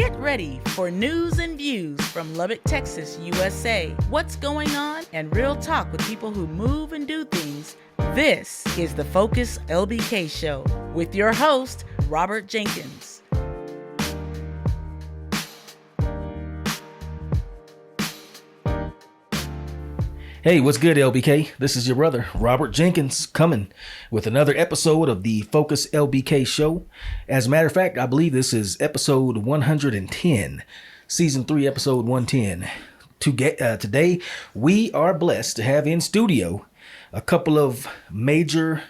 Get ready for news and views from Lubbock, Texas, USA. What's going on and real talk with people who move and do things. This is the Focus LBK Show with your host, Robert Jenkins. Hey, what's good, LBK? This is your brother, Robert Jenkins, coming with another episode of the Focus LBK Show. As a matter of fact, I believe this is episode 110, season 3, episode 110. Today, we are blessed to have in studio a couple of major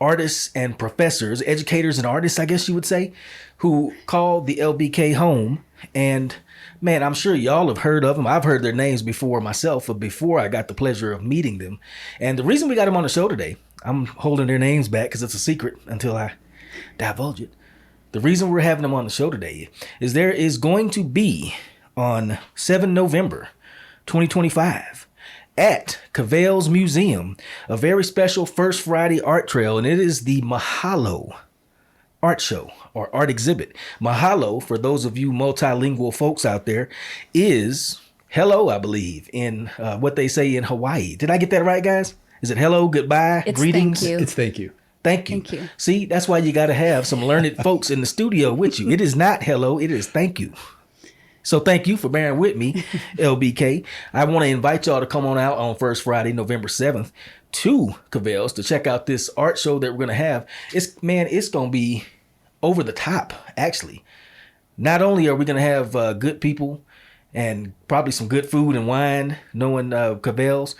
artists and professors, educators and artists, I guess you would say, who call the LBK home. And man, I'm sure y'all have heard of them. I've heard their names before myself, or before I got the pleasure of meeting them. And the reason we got them on the show today, I'm holding their names back because it's a secret until I divulge it. The reason we're having them on the show today is there is going to be on 7 November 2025 at Caviel's Museum a very special First Friday art trail, and it is the Mahalo Art Show or art exhibit. Mahalo, for those of you multilingual folks out there, is hello, I believe, in what they say in Hawaii. Did I get that right, guys? Is it hello, goodbye, it's greetings? Thank you. It's thank you. Thank you. Thank you. See, that's why you got to have some learned folks in the studio with you. It is not hello, it is thank you. So thank you for bearing with me, LBK. I want to invite y'all to come on out on First Friday, November 7th to Caviel's to check out this art show that we're going to have. It's going to be over the top, actually. Not only are we going to have good people and probably some good food and wine, knowing Caviel's,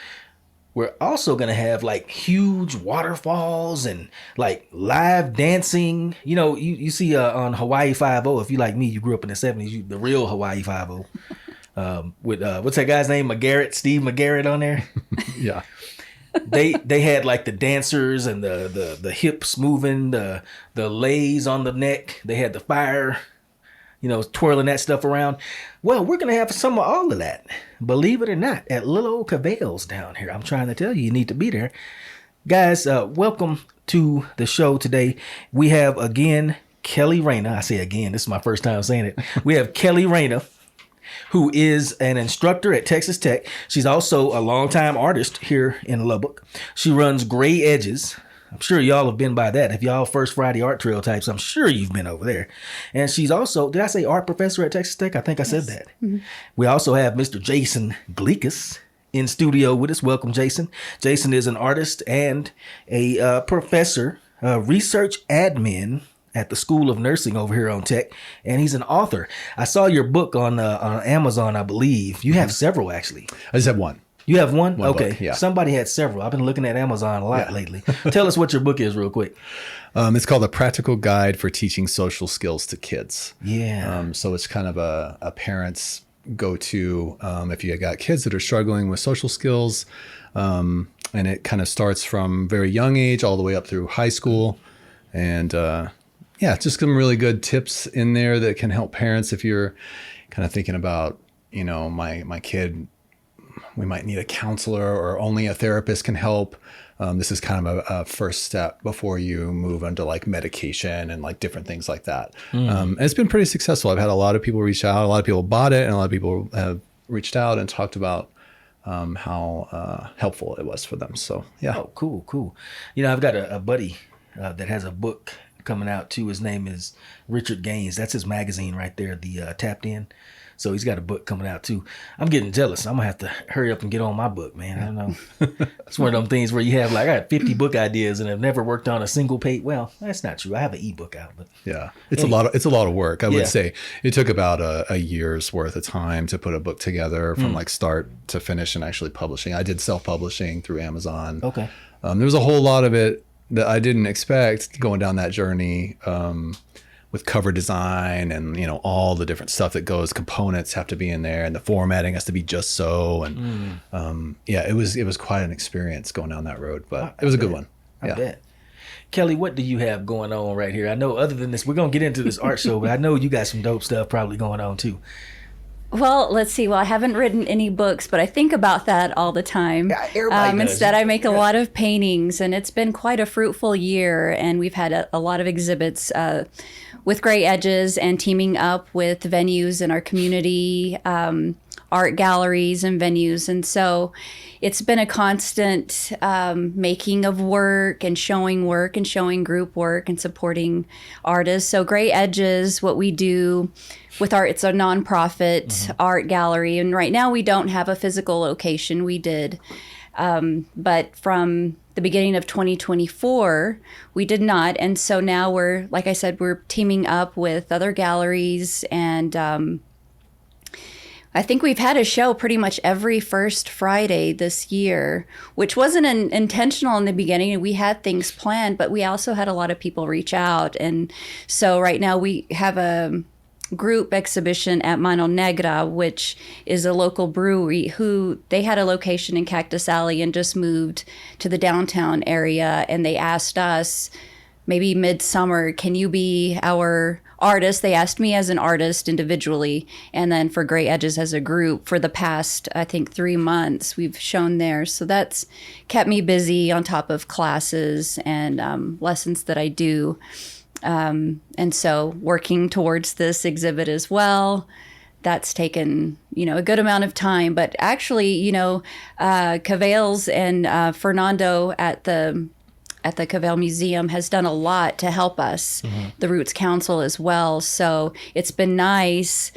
we're also going to have like huge waterfalls and like live dancing. You know, you see on Hawaii 5-0, if you like me, you grew up in the 70s, the real Hawaii 5-0, with what's that guy's name? Steve McGarrett on there. Yeah. They had like the dancers and the hips moving, the lays on the neck. They had the fire, twirling that stuff around. Well, we're going to have some of all of that, believe it or not, at little old Caviel's down here. I'm trying to tell you, you need to be there. Guys, welcome to the show today. We have, again, Kelly Reyna. I say again, this is my first time saying it. We have Kelly Reyna, who is an instructor at Texas Tech. She's also a longtime artist here in Lubbock. She runs Gray Edges. I'm sure y'all have been by that. If y'all First Friday art trail types, I'm sure you've been over there. And she's also, did I say art professor at Texas Tech? I think I said that. Mm-hmm. We also have Mr. Jason Glikas in studio with us. Welcome, Jason. Jason is an artist and a professor, research admin at the School of Nursing over here on Tech, and he's an author. I saw your book on Amazon, I believe. You have several, actually. I just have one. You have one? Okay. Book, yeah. Somebody had several. I've been looking at Amazon a lot lately. Tell us what your book is real quick. It's called A Practical Guide for Teaching Social Skills to Kids. Yeah. So it's kind of a parent's go-to if you got kids that are struggling with social skills. And it kind of starts from very young age all the way up through high school. And just some really good tips in there that can help parents if you're kind of thinking about, my kid, we might need a counselor or only a therapist can help. This is kind of a first step before you move into like medication and like different things like that. And it's been pretty successful. I've had a lot of people reach out. A lot of people bought it, and a lot of people have reached out and talked about how helpful it was for them. So, yeah. Oh, cool. I've got a buddy that has a book coming out too. His name is Richard Gaines. That's his magazine right there, the Tapped In. So he's got a book coming out too. I'm getting jealous. I'm gonna have to hurry up and get on my book, man. I don't know. It's one of them things where you have like, I got 50 book ideas and I've never worked on a single page. Well, that's not true. I have an ebook out, but yeah, it's a lot of work. I would say it took about a year's worth of time to put a book together from like start to finish and actually publishing. I did self-publishing through Amazon. Okay. There was a whole lot of it that I didn't expect going down that journey. With cover design and, all the different stuff that goes, components have to be in there and the formatting has to be just so. And it was quite an experience going down that road, but it was a good one. I bet. Kelly, what do you have going on right here? I know other than this, we're going to get into this art show, but I know you got some dope stuff probably going on too. Well, let's see. Well, I haven't written any books, but I think about that all the time. Yeah, everybody does. Instead, I make a lot of paintings, and it's been quite a fruitful year. And we've had a lot of exhibits with Gray Edges and teaming up with venues in our community, art galleries and venues. And so it's been a constant making of work and showing group work and supporting artists. So Gray Edges, what we do with art, it's a nonprofit art gallery. And right now we don't have a physical location. We did. But from the beginning of 2024, we did not. And so now we're, like I said, we're teaming up with other galleries. And I think we've had a show pretty much every first Friday this year, which wasn't intentional in the beginning. We had things planned, but we also had a lot of people reach out. And so right now we have a group exhibition at Mano Negra, which is a local brewery who they had a location in Cactus Alley and just moved to the downtown area. And they asked us maybe midsummer, can you be our artist? They asked me as an artist individually, and then for Gray Edges as a group for the past, I think, 3 months we've shown there. So that's kept me busy on top of classes and lessons that I do. And so working towards this exhibit as well, that's taken, a good amount of time. But actually, Caviel's and Fernando at the Caviel Museum has done a lot to help us, the Roots Council as well. So it's been nice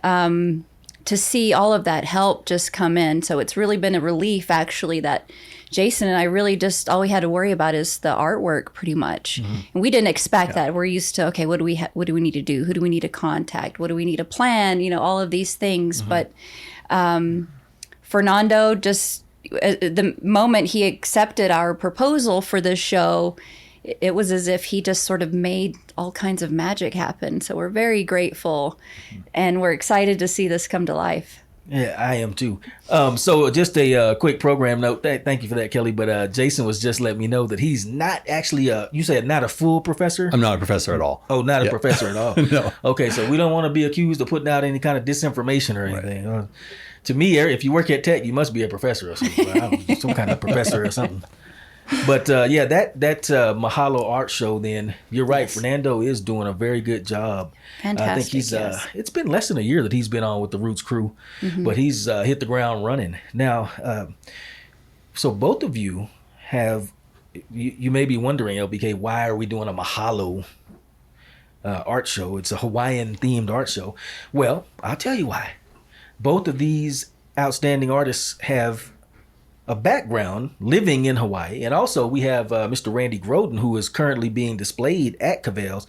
to see all of that help just come in. So it's really been a relief, actually, that Jason and I really just, all we had to worry about is the artwork pretty much. And we didn't expect that. We're used to, okay, what do we need to do? Who do we need to contact? What do we need to plan? All of these things. But Fernando just, the moment he accepted our proposal for this show, it was as if he just sort of made all kinds of magic happen. So we're very grateful and we're excited to see this come to life. Yeah, I am too. So just a quick program note. Thank you for that, Kelly. But Jason was just letting me know that he's not actually you said not a full professor? I'm not a professor at all. Oh, not a professor at all. No. Okay, so we don't want to be accused of putting out any kind of disinformation or anything. Right. To me, if you work at Tech, you must be a professor or something. Some kind of professor or something. But that Mahalo Art Show, then you're right. Yes. Fernando is doing a very good job. Fantastic. I think he's it's been less than a year that he's been on with the Roots crew, but he's hit the ground running. Now, so both of you have, you may be wondering, LBK, why are we doing a Mahalo art show? It's a Hawaiian themed art show. Well, I'll tell you why. Both of these outstanding artists have a background living in Hawaii. And also we have Mr. Randy Groden, who is currently being displayed at Caviel's.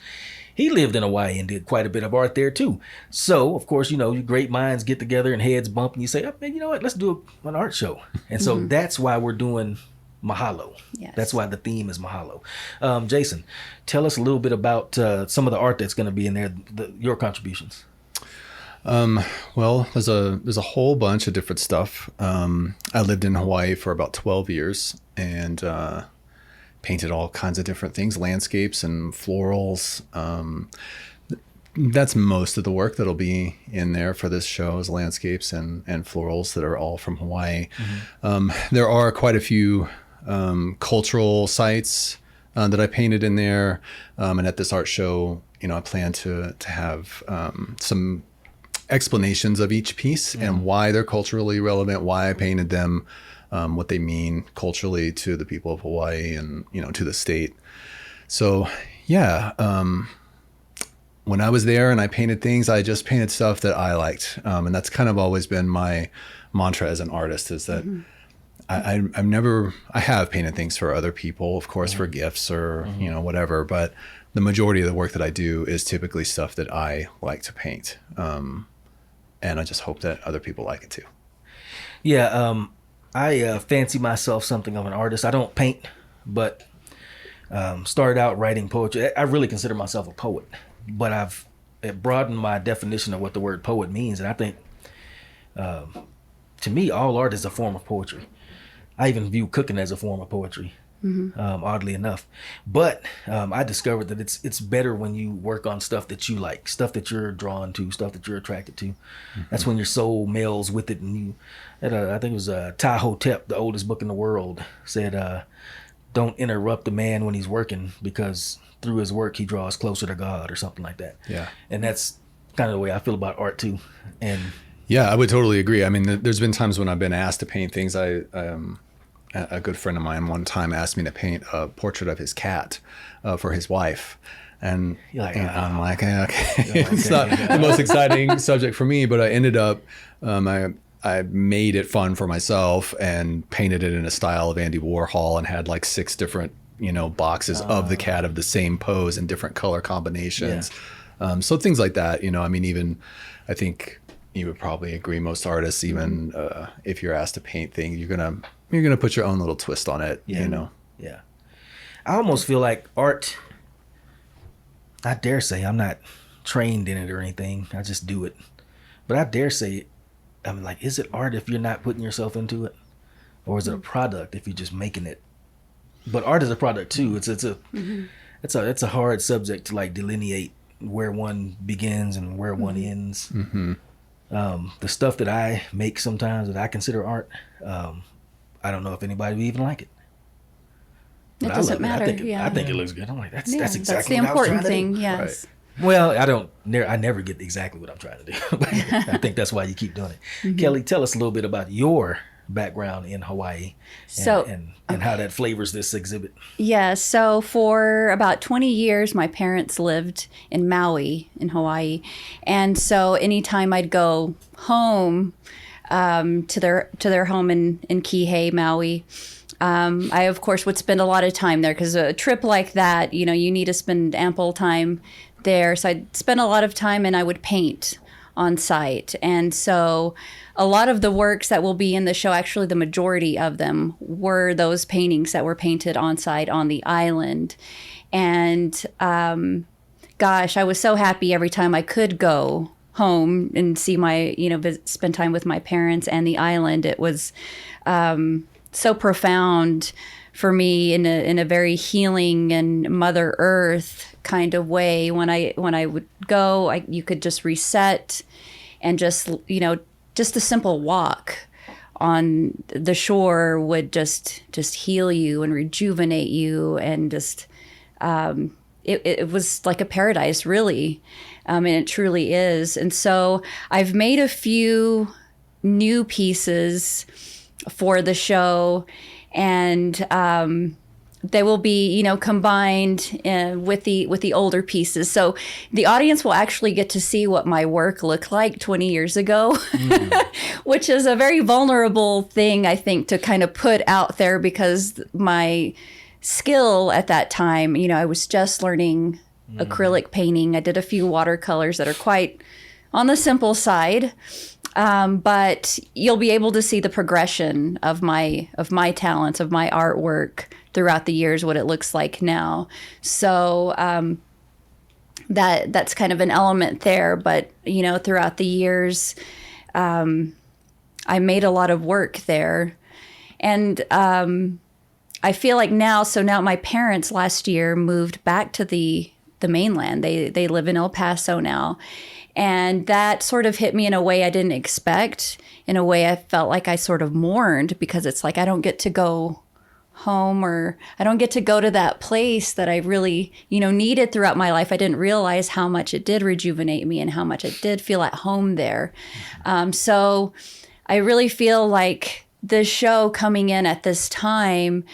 He lived in Hawaii and did quite a bit of art there too. So, of course, great minds get together and heads bump and you say, oh, man, you know what, let's do an art show. And so that's why we're doing Mahalo. Yes. That's why the theme is Mahalo. Jason, tell us a little bit about some of the art that's going to be in there, your contributions. Well, there's a whole bunch of different stuff. I lived in Hawaii for about 12 years and painted all kinds of different things, landscapes and florals. That's most of the work that'll be in there for this show is landscapes and florals that are all from Hawaii. There are quite a few cultural sites that I painted in there. And at this art show, I plan to have some explanations of each piece and why they're culturally relevant, why I painted them, what they mean culturally to the people of Hawaii and, to the state. So, when I was there and I painted things, I just painted stuff that I liked. And that's kind of always been my mantra as an artist is that I have painted things for other people, of course, for gifts or, whatever, but the majority of the work that I do is typically stuff that I like to paint. And I just hope that other people like it too. Yeah, I fancy myself something of an artist. I don't paint, but started out writing poetry. I really consider myself a poet, but I've broadened my definition of what the word poet means. And I think, to me, all art is a form of poetry. I even view cooking as a form of poetry. oddly enough. But I discovered that it's better when you work on stuff that you like, stuff that you're drawn to, stuff that you're attracted to. That's when your soul melds with it. And you, I think it was Tai Hotep, the oldest book in the world, said, don't interrupt a man when he's working, because through his work he draws closer to God, or something like that. Yeah. And that's kind of the way I feel about art too. And yeah, I would totally agree. I mean, there's been times when I've been asked to paint things. A good friend of mine one time asked me to paint a portrait of his cat for his wife. And I'm like, okay. It's not the most exciting subject for me, but I ended up, I made it fun for myself and painted it in a style of Andy Warhol, and had like 6 different, boxes of the cat of the same pose and different color combinations. Yeah. So things like that, I mean, even I think you would probably agree, most artists, even if you're asked to paint things, you're gonna put your own little twist on it. Yeah. I almost feel like art, I dare say, I'm not trained in it or anything, I just do it, but I dare say, I mean, like, is it art if you're not putting yourself into it, or is it a product if you're just making it? But art is a product too. It's a hard subject to like delineate where one begins and where one ends. The stuff that I make sometimes that I consider art, I don't know if anybody would even like it. But it doesn't matter. I think it looks good. I'm like, that's exactly that's the what important I was trying thing. to do. Yes. Right. Well, I never get exactly what I'm trying to do. I think that's why you keep doing it. Kelly, tell us a little bit about your background in Hawaii and how that flavors this exhibit. Yeah, so for about 20 years, my parents lived in Maui, in Hawaii. And so anytime I'd go home to their home in Kihei, Maui, I, of course, would spend a lot of time there, because a trip like that, you need to spend ample time there. So I'd spend a lot of time, and I would paint on site. And so a lot of the works that will be in the show, actually the majority of them, were those paintings that were painted on site on the island. And gosh, I was so happy every time I could go home and see my, spend time with my parents and the island. It was so profound for me in a very healing and Mother Earth kind of way. When I would go, you could just reset, and just a simple walk on the shore would just heal you and rejuvenate you, and just it was like a paradise, really, and it truly is. And so I've made a few new pieces for the show, and they will be, combined with the older pieces. So the audience will actually get to see what my work looked like 20 years ago, which is a very vulnerable thing, I think, to kind of put out there, because my skill at that time, I was just learning acrylic painting. I did a few watercolors that are quite on the simple side. But you'll be able to see the progression of my talents, of my artwork throughout the years, what it looks like now. So that's kind of an element there. But throughout the years, I made a lot of work there, and I feel like now my parents last year moved back to the mainland. They live in El Paso now. And that sort of hit me in a way I didn't expect. In a way I felt like I sort of mourned, because it's like I don't get to go home, or I don't get to go to that place that I really, needed throughout my life. I didn't realize how much it did rejuvenate me and how much I did feel at home there. So I really feel like this show coming in at this time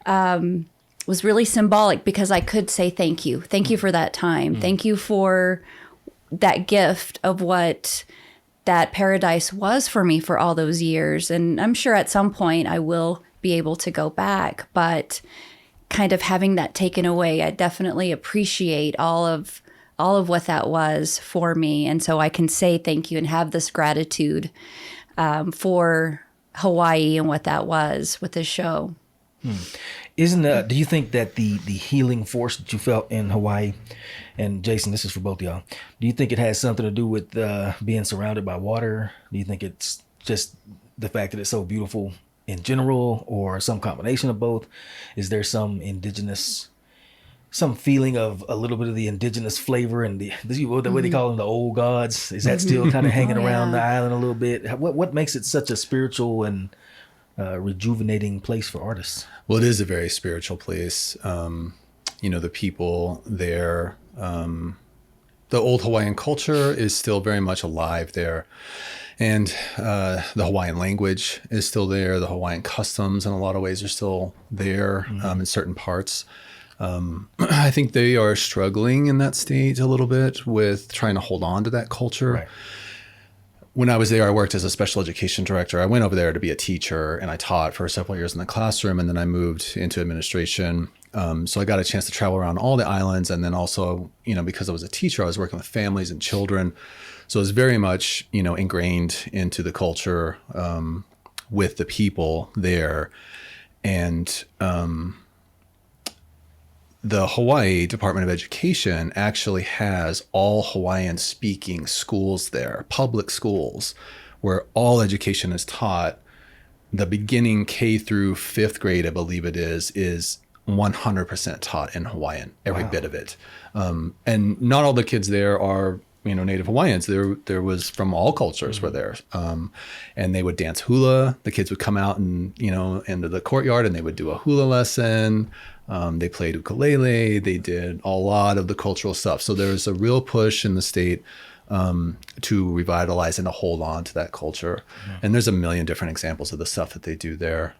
was really symbolic, because I could say thank you. Thank you for that time. Thank you for that gift of what that paradise was for me for all those years. And I'm sure at some point I will be able to go back, but kind of having that taken away, I definitely appreciate all of what that was for me. And so I can say thank you and have this gratitude for Hawaii and what that was with this show. Do you think that the healing force that you felt in Hawaii, and Jason, this is for both of y'all, do you think it has something to do with being surrounded by water? Do you think it's just the fact that it's so beautiful in general or some combination of both? Is there some feeling of a little bit of the indigenous flavor and the way they call them, the old gods? Is that still kind of hanging around the island a little bit? What makes it such a spiritual and rejuvenating place for artists? Well, it is a very spiritual place. The people there, the old Hawaiian culture is still very much alive there. And the Hawaiian language is still there. The Hawaiian customs in a lot of ways are still there in certain parts. I think they are struggling in that state a little bit with trying to hold on to that culture. Right. When I was there, I worked as a special education director. I went over there to be a teacher, and I taught for several years in the classroom, and then I moved into administration. So I got a chance to travel around all the islands, and then also, because I was a teacher, I was working with families and children. So it was very much, ingrained into the culture with the people there. And the Hawaii Department of Education actually has all Hawaiian speaking schools there, public schools, where all education is taught. The beginning K through 5th grade, I believe it is 100% taught in Hawaiian, every bit of it. And not all the kids there are, Native Hawaiians. There was from all cultures were there. And they would dance hula. The kids would come out and, into the courtyard, and they would do a hula lesson. They played ukulele. They did a lot of the cultural stuff. So there's a real push in the state to revitalize and to hold on to that culture. And there's a million different examples of the stuff that they do there.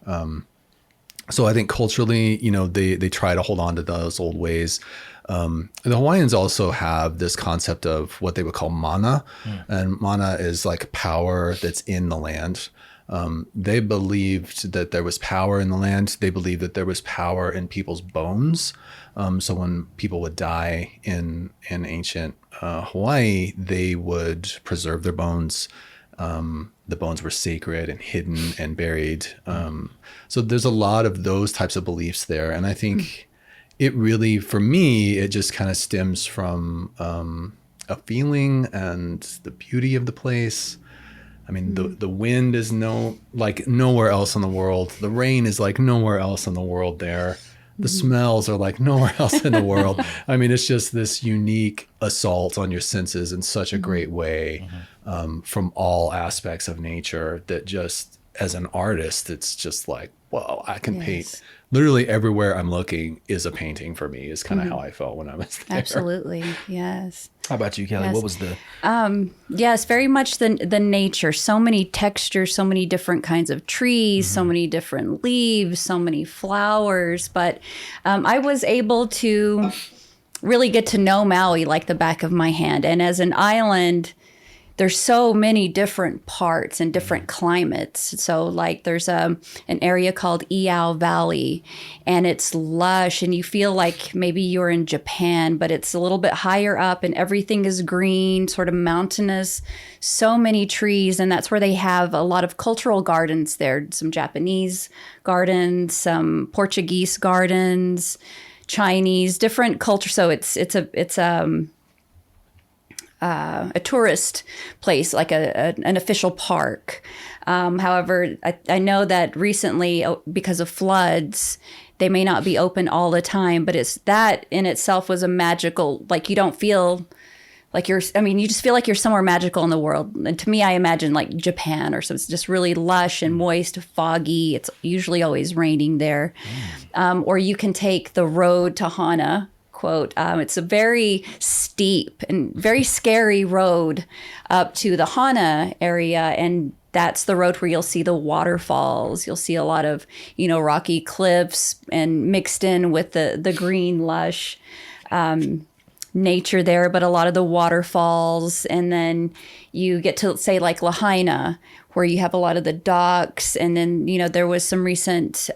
So I think culturally, they try to hold on to those old ways. The Hawaiians also have this concept of what they would call mana. And mana is like power that's in the land. They believed that there was power in the land. They believed that there was power in people's bones. So when people would die in ancient Hawaii, they would preserve their bones. The bones were sacred and hidden and buried. So there's a lot of those types of beliefs there. And I think it really, for me, it just kind of stems from a feeling and the beauty of the place. I mean, the wind is nowhere else in the world. The rain is like nowhere else in the world there. The smells are like nowhere else in the world. I mean, it's just this unique assault on your senses in such a great way from all aspects of nature that just, as an artist, it's just like, well, I can paint. Literally everywhere I'm looking is a painting for me, is kind of how I felt when I was there. Absolutely. Yes. How about you, Kelly? Yes. What was the... Yes, very much the nature. So many textures, so many different kinds of trees, so many different leaves, so many flowers. But I was able to really get to know Maui like the back of my hand. And as an island, there's so many different parts and different climates. So like there's an area called Iao Valley, and it's lush, and you feel like maybe you're in Japan, but it's a little bit higher up and everything is green, sort of mountainous, so many trees. And that's where they have a lot of cultural gardens there, some Japanese gardens, some Portuguese gardens, Chinese, different culture. So it's a tourist place, like an official park. However, I know that recently, because of floods, they may not be open all the time, but it's that in itself was a magical, like you don't feel like you just feel like you're somewhere magical in the world. And to me, I imagine like Japan or something. It's just really lush and moist, foggy. It's usually always raining there. Or you can take the road to Hana, quote. It's a very steep and very scary road up to the Hana area, and that's the road where you'll see the waterfalls. You'll see a lot of, rocky cliffs, and mixed in with the green, lush nature there, but a lot of the waterfalls. And then you get to say like Lahaina, where you have a lot of the docks. And then, there was some recent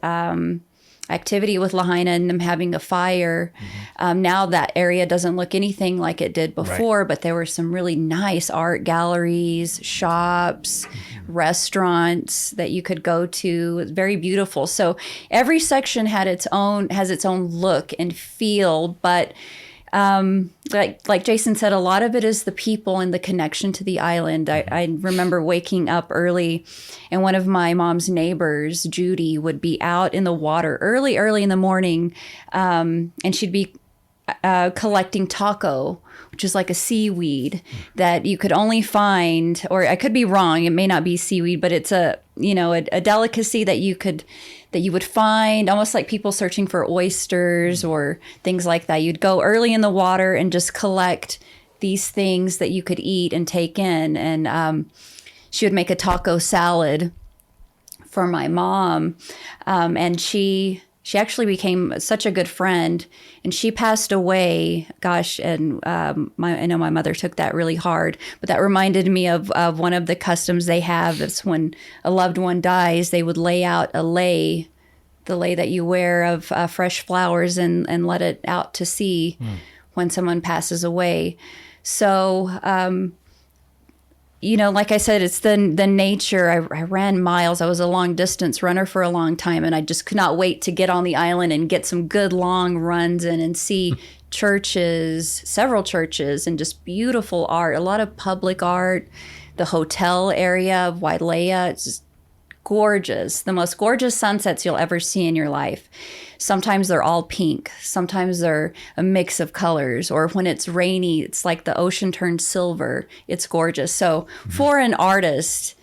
activity with Lahaina and them having a fire. Now that area doesn't look anything like it did before, but there were some really nice art galleries, shops, restaurants that you could go to. It's very beautiful. So every section has its own look and feel, but like Jason said, a lot of it is the people and the connection to the island. I remember waking up early, and one of my mom's neighbors, Judy, would be out in the water early in the morning, and she'd be collecting taco, which is like a seaweed that you could only find, or I could be wrong, it may not be seaweed, but it's a delicacy that you would find almost like people searching for oysters or things like that. You'd go early in the water and just collect these things that you could eat and take in. And she would make a taco salad for my mom. And she actually became such a good friend, and she passed away. Gosh, and I know my mother took that really hard, but that reminded me of one of the customs they have. It's when a loved one dies, they would lay out a lei, the lei that you wear of fresh flowers, and let it out to sea when someone passes away. So, like I said, it's the nature. I ran miles. I was a long distance runner for a long time, and I just could not wait to get on the island and get some good long runs in and see churches, several churches, and just beautiful art, a lot of public art. The hotel area of Wailea, it's just gorgeous. The most gorgeous sunsets you'll ever see in your life. Sometimes they're all pink. Sometimes they're a mix of colors. Or when it's rainy, it's like the ocean turned silver. It's gorgeous. So for an artist,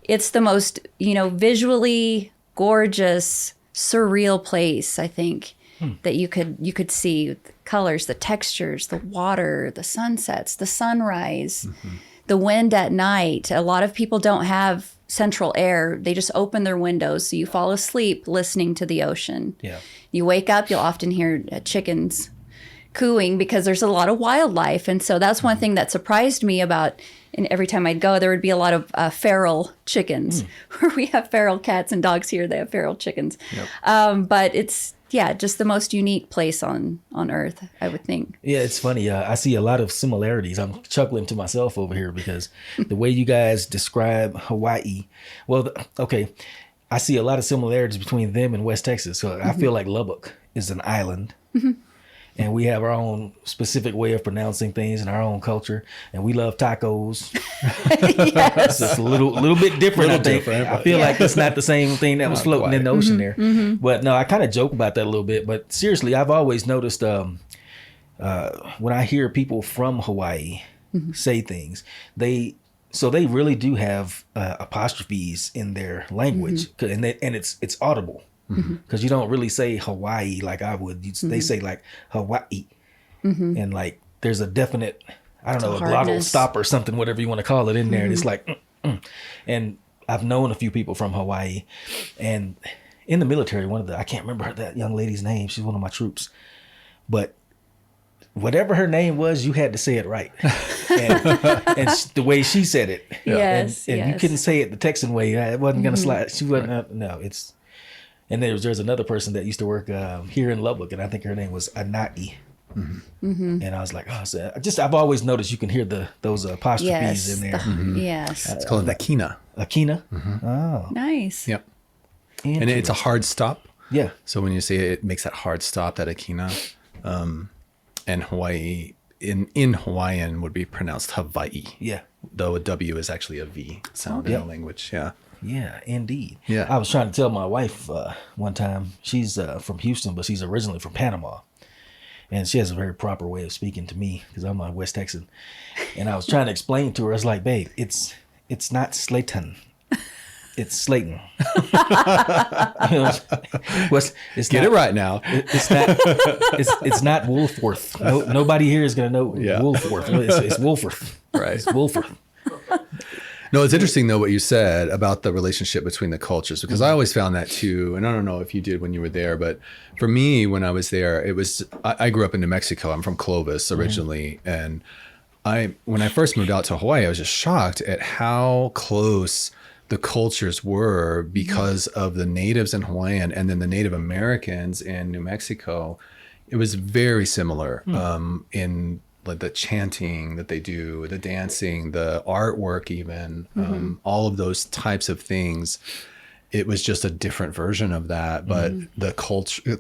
it's the most, visually gorgeous, surreal place, I think, that you could see the colors, the textures, the water, the sunsets, the sunrise, the wind at night. A lot of people don't have central air. They just open their windows, so you fall asleep listening to the ocean. Yeah. You wake up, you'll often hear chickens cooing because there's a lot of wildlife. And so that's one thing that surprised me about, and every time I'd go, there would be a lot of feral chickens. Where we have feral cats and dogs here, they have feral chickens. Yep. But it's, just the most unique place on Earth, I would think. Yeah, it's funny. I see a lot of similarities. I'm chuckling to myself over here because the way you guys describe Hawaii, I see a lot of similarities between them and West Texas. So I feel like Lubbock is an island. And we have our own specific way of pronouncing things and our own culture. And we love tacos. It's just a little bit different, I think. I feel like it's not the same thing that was floating in the ocean there. But no, I kind of joke about that a little bit. But seriously, I've always noticed when I hear people from Hawaii say things, they really do have apostrophes in their language. And it's audible. Because you don't really say Hawaii like I would. They say like Hawaii. And like there's a definite, I don't know, a glottal stop or something, whatever you want to call it in there. And it's like, And I've known a few people from Hawaii. And in the military, I can't remember that young lady's name. She's one of my troops. But whatever her name was, you had to say it right. And the way she said it. Yes, and you couldn't say it the Texan way. It wasn't going to slide. She wasn't, no, it's... And there's another person that used to work here in Lubbock, and I think her name was Anai. And I was like, I've always noticed you can hear those apostrophes in there. Yes. It's called Akina. Akina? Oh. Nice. Yep. And it's a hard stop. Yeah. So when you say it makes that hard stop, that Akina. And Hawaii, in Hawaiian would be pronounced Hawaii. Yeah. Though a W is actually a V sound in the language. Yeah. Yeah, indeed. Yeah. I was trying to tell my wife one time, she's from Houston, but she's originally from Panama. And she has a very proper way of speaking to me because I'm a West Texan. And I was trying to explain to her, I was like, babe, it's not Slayton. It's Slayton. Get it right now. It's not Wolfworth. Nobody here is going to know Wolfworth. It's Wolfworth. Right. It's Wolfworth. No, it's interesting, though, what you said about the relationship between the cultures, because I always found that, too. And I don't know if you did when you were there, but for me, when I was there, I grew up in New Mexico. I'm from Clovis originally. And when I first moved out to Hawaii, I was just shocked at how close the cultures were because of the natives in Hawaiian and then the Native Americans in New Mexico. It was very similar in like the chanting that they do, the dancing, the artwork, even all of those types of things. It was just a different version of that, but the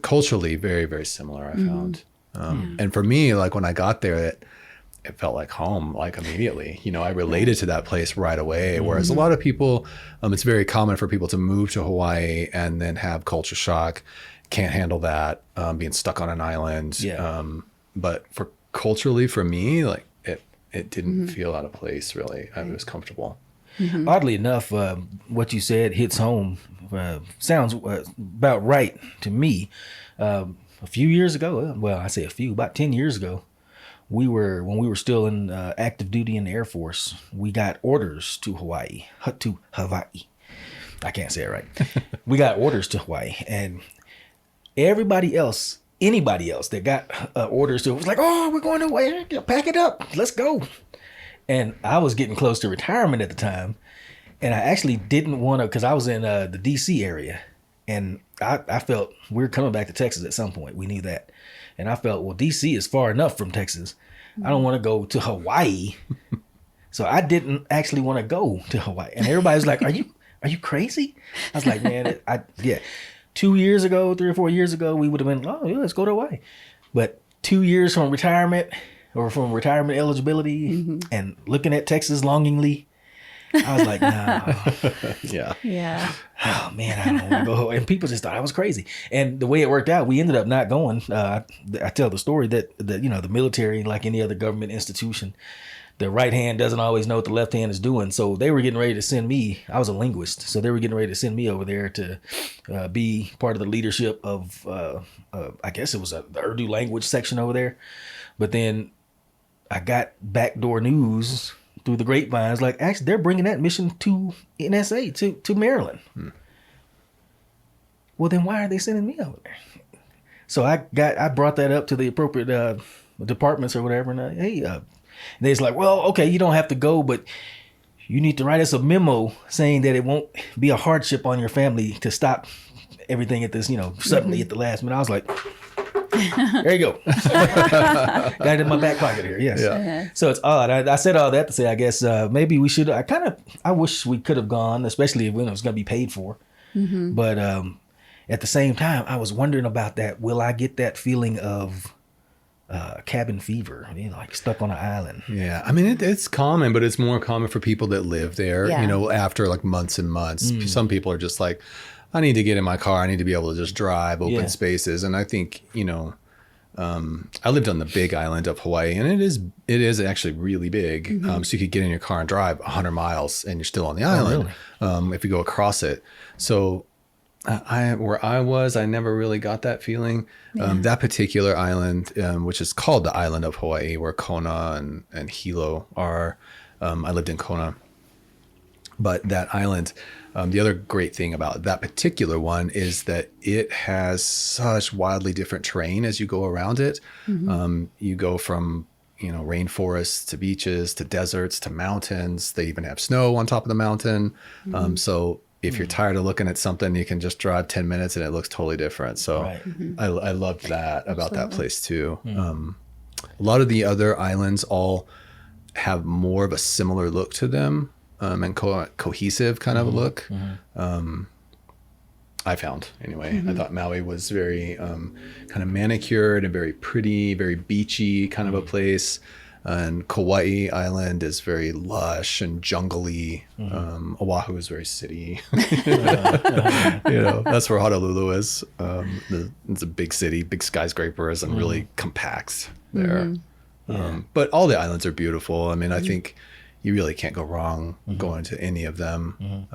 culturally very, very similar, I found. And for me, like when I got there, it felt like home, like immediately. You know, I related to that place right away. Whereas a lot of people, it's very common for people to move to Hawaii and then have culture shock, can't handle that, being stuck on an island. Yeah. But culturally, for me, like it didn't feel out of place, really. I was comfortable. Oddly enough, what you said hits home. Sounds about right to me. A few years ago, well, I say a few, about 10 years ago, when we were still in active duty in the Air Force, we got orders to Hawaii. I can't say it right. We got orders to Hawaii, and anybody else that got orders to it was like, oh, we're going to Hawaii, pack it up, let's go. And I was getting close to retirement at the time, and I actually didn't want to, because I was in the DC area, and I felt we were coming back to Texas at some point. We knew that. And I felt, well, DC is far enough from Texas. I don't want to go to Hawaii. So I didn't actually want to go to Hawaii. And everybody's like, are you crazy? I was like, man, 2 years ago, 3 or 4 years ago, we would have been, oh, yeah, let's go to Hawaii. But 2 years from retirement or from retirement eligibility and looking at Texas longingly, I was like, no. Yeah. Oh man, I don't want to go. And people just thought I was crazy. And the way it worked out, we ended up not going. I tell the story that the military, like any other government institution, the right hand doesn't always know what the left hand is doing. So they were getting ready to send me. I was a linguist, so they were getting ready to send me over there to be part of the leadership of, I guess it was the Urdu language section over there. But then I got backdoor news through the grapevines, like, actually, they're bringing that mission to NSA, to Maryland. Well, then why are they sending me over there? So I brought that up to the appropriate departments or whatever, and they's like, well, okay, you don't have to go, but you need to write us a memo saying that it won't be a hardship on your family to stop everything at this, suddenly at the last minute. I was like, there you go. Got it in my back pocket here. Yes. Yeah. So it's odd. I said all that to say, I guess maybe we should. I wish we could have gone, especially when it was going to be paid for. But at the same time, I was wondering about that. Will I get that feeling of cabin fever? Like stuck on an island. Yeah. I mean, it's common, but it's more common for people that live there. Yeah. After like months and months. Some people are just like, I need to get in my car. I need to be able to just drive open spaces. And I think, I lived on the big island of Hawaii, and it is actually really big. So you could get in your car and drive 100 miles and you're still on the island. Really? If you go across it. So where I was, I never really got that feeling. That particular island, which is called the island of Hawaii, where Kona and Hilo are, I lived in Kona. But that island, the other great thing about that particular one is that it has such wildly different terrain as you go around it. You go from, rainforests to beaches to deserts to mountains. They even have snow on top of the mountain. So if you're tired of looking at something, you can just drive 10 minutes and it looks totally different. So I loved that about that place too. A lot of the other islands all have more of a similar look to them. And cohesive kind of a look. I found anyway. I thought Maui was very kind of manicured and very pretty, very beachy kind of a place. And Kauai Island is very lush and jungly. Oahu is very city. That's where Honolulu is. It's a big city, big skyscrapers, and really compact there. But all the islands are beautiful. I mean, I think you really can't go wrong going to any of them.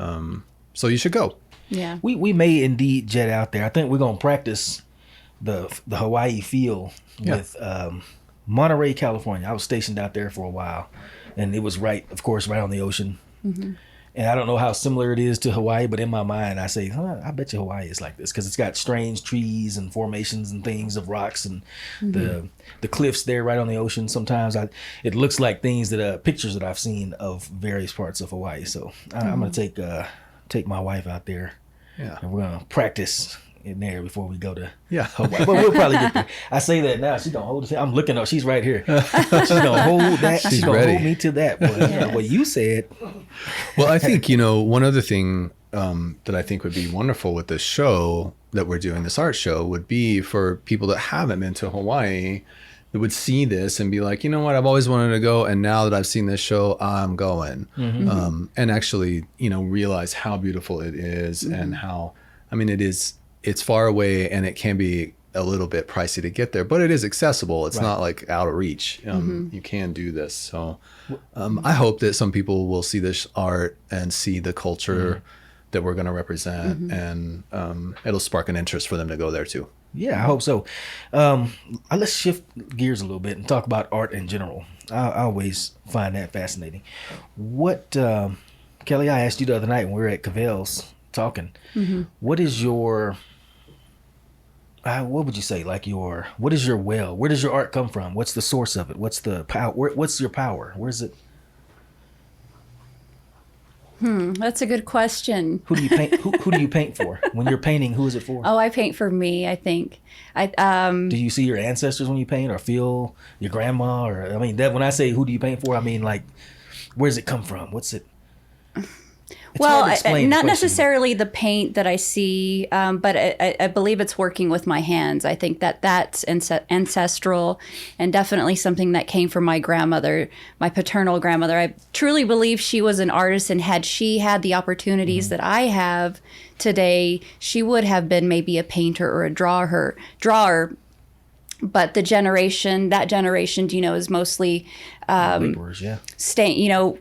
So you should go. Yeah. We may indeed jet out there. I think we're going to practice the Hawaii feel with Monterey, California. I was stationed out there for a while, and it was right on the ocean. And I don't know how similar it is to Hawaii, but in my mind, I say, I bet you Hawaii is like this, because it's got strange trees and formations and things of rocks, and the cliffs there right on the ocean. Sometimes it looks like things pictures that I've seen of various parts of Hawaii. So I'm going to take my wife out there, and we're going to practice in there before we go to Hawaii. But we'll probably get there. I say that now. She's going to hold us. I'm looking up. She's right here. She's going to hold that. She's going to hold me to that. But what you said. Well, I think, one other thing that I think would be wonderful with this show that we're doing, this art show, would be for people that haven't been to Hawaii that would see this and be like, you know what, I've always wanted to go, and now that I've seen this show, I'm going. And actually, realize how beautiful it is and how, it's far away and it can be a little bit pricey to get there, but it is accessible. It's not like out of reach. You can do this. So I hope that some people will see this art and see the culture that we're going to represent, and it'll spark an interest for them to go there too. Yeah, I hope so. Let's shift gears a little bit and talk about art in general. I always find that fascinating. What, Kelly, I asked you the other night when we were at Caviel's talking, what is your... what would you say? What is your well? Where does your art come from? What's the source of it? What's the power? What's your power? Where's it? That's a good question. Who do you paint? who do you paint for? When you're painting, who is it for? Oh, I paint for me, I think. Do you see your ancestors when you paint, or feel your grandma? Or when I say who do you paint for, I mean, like, where does it come from? What's it? Not necessarily the paint that I see, but I believe it's working with my hands. I think that's ancestral, and definitely something that came from my grandmother, my paternal grandmother. I truly believe she was an artist, and had she had the opportunities that I have today, she would have been maybe a painter or a drawer. But that generation, is mostly laborers,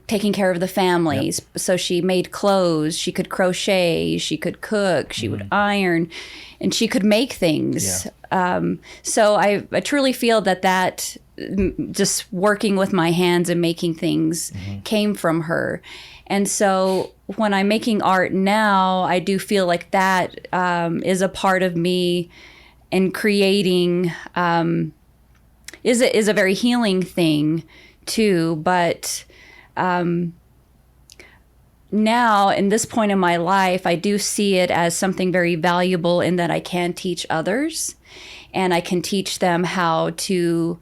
taking care of the families. Yep. So she made clothes, she could crochet, she could cook, she would iron, and she could make things. Yeah. So I truly feel that just working with my hands and making things came from her. And so when I'm making art now, I do feel like that is a part of me. And creating is a very healing thing too. But now, in this point in my life, I do see it as something very valuable in that I can teach others, and I can teach them how to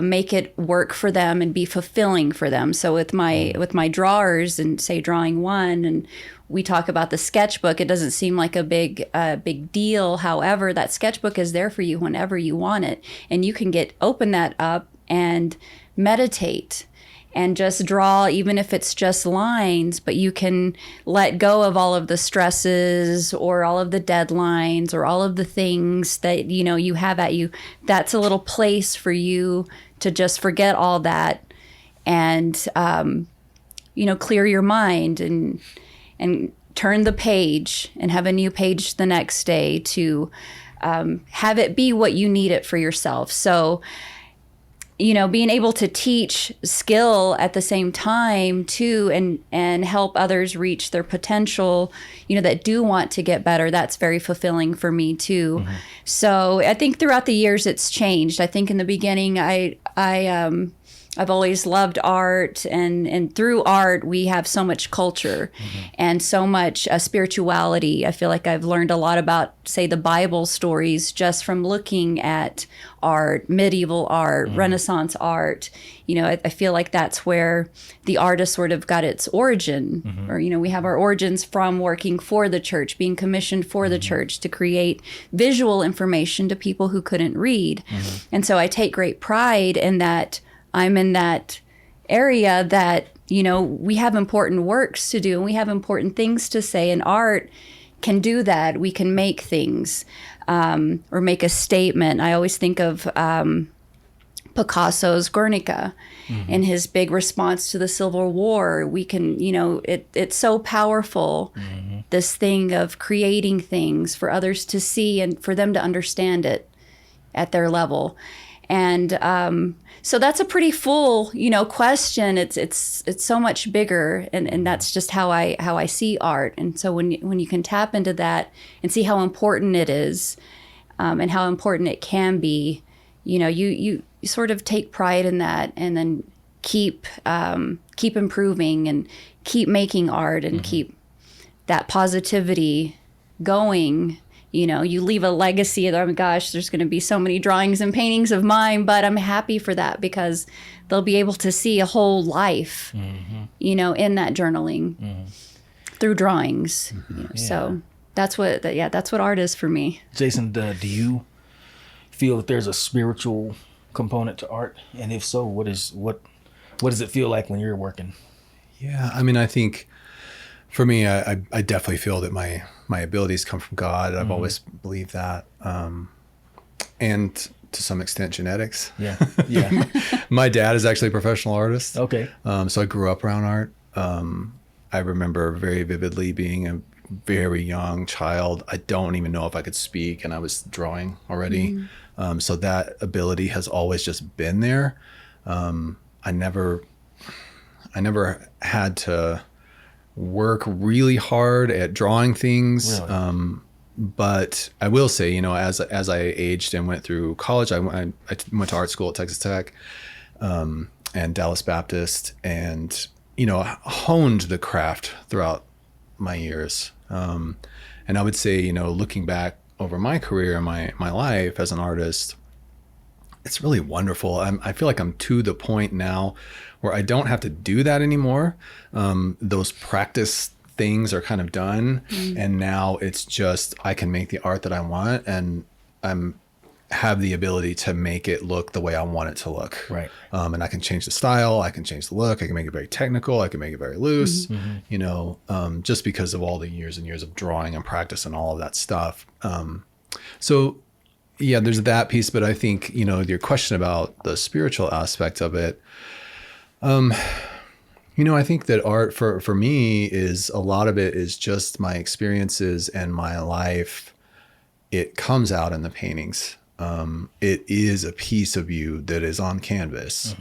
make it work for them and be fulfilling for them. So with my drawers, and say drawing one, and we talk about the sketchbook, it doesn't seem like a big deal. However, that sketchbook is there for you whenever you want it, and you can open that up and meditate and just draw, even if it's just lines, but you can let go of all of the stresses or all of the deadlines or all of the things that you have at you. That's a little place for you to just forget all that and clear your mind and turn the page and have a new page the next day to have it be what you need it for yourself. So being able to teach skill at the same time too, and help others reach their potential, that do want to get better, that's very fulfilling for me too. So I think throughout the years it's changed. I think in the beginning I've always loved art, and through art we have so much culture and so much spirituality. I feel like I've learned a lot about, say, the Bible stories just from looking at art, medieval art, Renaissance art. I feel like that's where the artist sort of got its origin, or we have our origins from working for the church, being commissioned for the church to create visual information to people who couldn't read. And so I take great pride in that. I'm in that area that, we have important works to do, and we have important things to say, and art can do that. We can make things or make a statement. I always think of Picasso's Guernica and his big response to the Civil War. We can, it's so powerful, this thing of creating things for others to see and for them to understand it at their level. And so that's a pretty full, question. It's so much bigger, and that's just how I see art. And so when you can tap into that and see how important it is, and how important it can be, you sort of take pride in that, and then keep improving and keep making art and keep that positivity going. You leave a legacy of, oh my gosh, there's going to be so many drawings and paintings of mine, but I'm happy for that because they'll be able to see a whole life, in that journaling. through drawings. You know, so that's what art is for me. Jason, do you feel that there's a spiritual component to art? And if so, what does it feel like when you're working? Yeah, I mean, I think for me, I definitely feel that my abilities come from God. I've always believed that. And to some extent, genetics. Yeah. Yeah. My dad is actually a professional artist. Okay. So I grew up around art. I remember very vividly being a very young child. I don't even know if I could speak, and I was drawing already. So that ability has always just been there. I never had to work really hard at drawing things. Really? But I will say, you know, as I aged and went through college, I went to art school at Texas Tech and Dallas Baptist, and, you know, honed the craft throughout my years. And I would say, you know, looking back over my career and my life as an artist, it's really wonderful. I feel like I'm to the point now where I don't have to do that anymore. Those practice things are kind of done, and now it's just I can make the art that I want, and have the ability to make it look the way I want it to look. Right. And I can change the style, I can change the look, I can make it very technical, I can make it very loose. You know, just because of all the years and years of drawing and practice and all of that stuff. So yeah, there's that piece, but I think, you know, your question about the spiritual aspect of it, you know, I think that art for me is a lot of it is just my experiences and my life. It comes out in the paintings. It is a piece of you that is on canvas.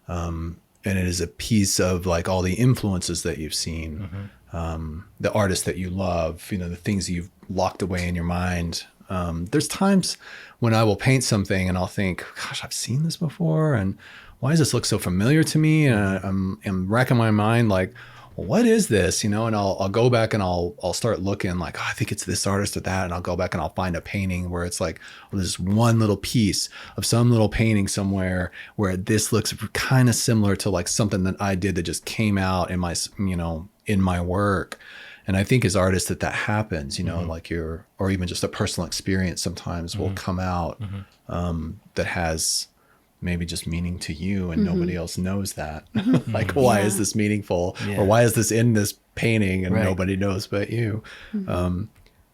And it is a piece of like all the influences that you've seen, the artists that you love, you know, the things that you've locked away in your mind. There's times when I will paint something and I'll think, gosh, I've seen this before. And why does this look so familiar to me? And I'm racking my mind like, well, what is this? You know, and I'll go back and I'll start looking like, oh, I think it's this artist or that. And I'll go back and I'll find a painting where it's like, well, there's one little piece of some little painting somewhere where this looks kind of similar to like something that I did that just came out in my, you know, in my work. And I think as artists that happens, you know, like or even just a personal experience sometimes will come out that has maybe just meaning to you, and nobody else knows that. Like, why is this meaningful? Or why is this in this painting and nobody knows but you? And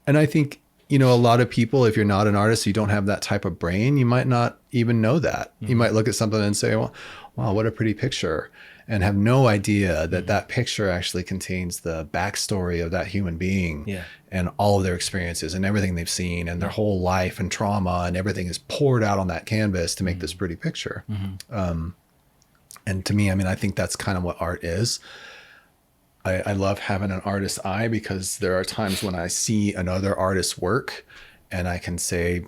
I think, you know, a lot of people, if you're not an artist, you don't have that type of brain, you might not even know that. You might look at something and say, well, wow, what a pretty picture, and have no idea that that picture actually contains the backstory of that human being and all of their experiences and everything they've seen and their whole life and trauma, and everything is poured out on that canvas to make this pretty picture. And to me, I mean, I think that's kind of what art is. I love having an artist's eye, because there are times when I see another artist's work and I can say,